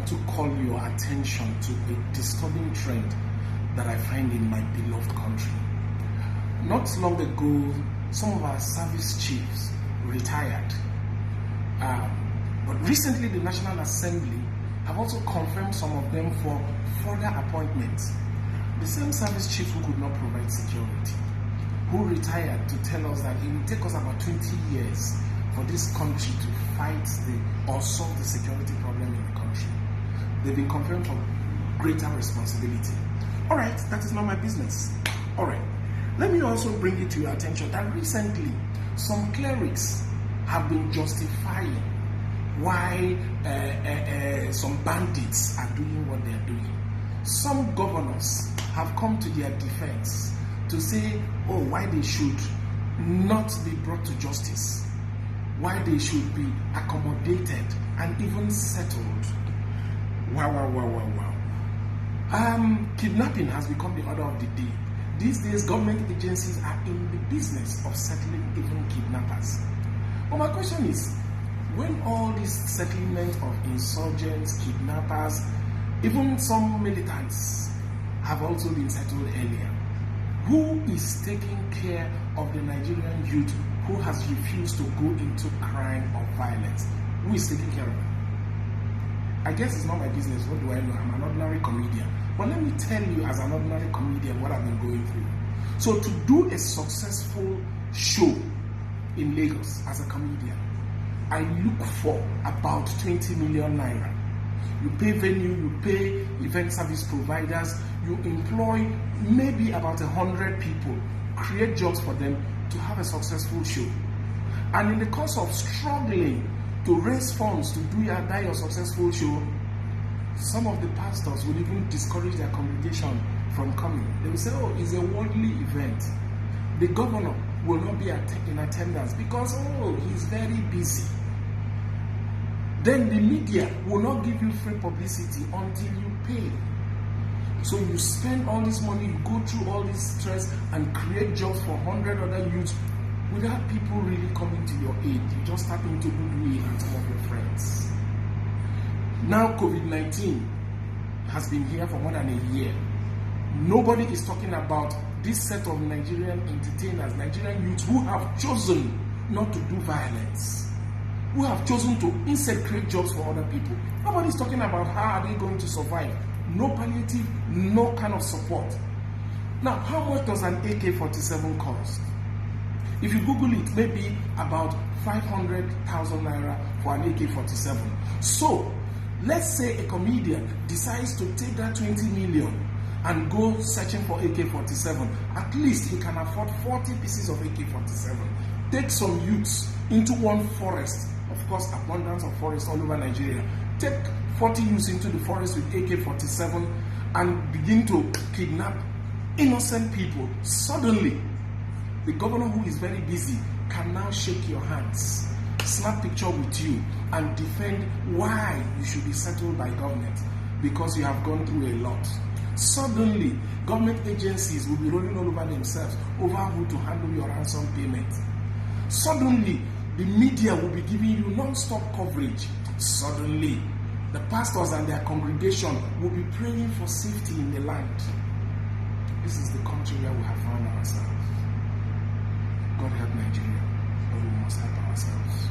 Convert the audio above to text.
to call your attention to a disturbing trend that I find in my beloved country. Not long ago, some of our service chiefs retired. But recently, the National Assembly have also confirmed some of them for further appointments. The same service chiefs who could not provide security, who retired to tell us that it will take us about 20 years for this country to fight or solve the security problem in the country. They've been confirmed for greater responsibility. All right, that is not my business. All right, let me also bring it to your attention that recently some clerics have been justifying why some bandits are doing what they are doing. Some governors have come to their defense to say, oh, why they should not be brought to justice, why they should be accommodated and even settled. Wow. Kidnapping has become the order of the day. These days, government agencies are in the business of settling even kidnappers. But my question is, when all this settlement of insurgents, kidnappers, even some militants have also been settled earlier, who is taking care of the Nigerian youth who has refused to go into crime or violence? Who is taking care of them? I guess it's not my business. What do I know? I'm an ordinary comedian. But let me tell you, as an ordinary comedian, what I've been going through. So to do a successful show in Lagos as a comedian, I look for about 20 million naira. You pay venue, you pay event service providers, you employ maybe about 100 people, create jobs for them to have a successful show. And in the course of struggling to raise funds to do your successful show, some of the pastors will even discourage their congregation from coming. They will say, oh, it's a worldly event. The governor will not be in attendance because, oh, he's very busy. Then the media will not give you free publicity until you pay. So you spend all this money, you go through all this stress and create jobs for 100 other youths without people really coming to your aid. You just tap into goodwill and some of your friends. Now COVID-19 has been here for more than a year. Nobody is talking about this set of Nigerian entertainers, Nigerian youths who have chosen not to do violence, who have chosen to instead create jobs for other people. Nobody's talking about how are they going to survive. No palliative, no kind of support. Now, how much does an AK-47 cost? If you Google it, maybe about 500,000 naira for an AK-47. So, let's say a comedian decides to take that 20 million and go searching for AK-47. At least he can afford 40 pieces of AK-47. Take some youths into one forest. Of course, abundance of forests all over Nigeria. Take 40 youths into the forest with AK-47 and begin to kidnap innocent people. Suddenly, the governor, who is very busy, can now shake your hands, snap picture with you, and defend why you should be settled by government because you have gone through a lot. Suddenly, government agencies will be rolling all over themselves over who to handle your ransom payment. Suddenly, the media will be giving you non-stop coverage. Suddenly, the pastors and their congregation will be praying for safety in the land. This is the country where we have found ourselves. God help Nigeria, but we must help ourselves.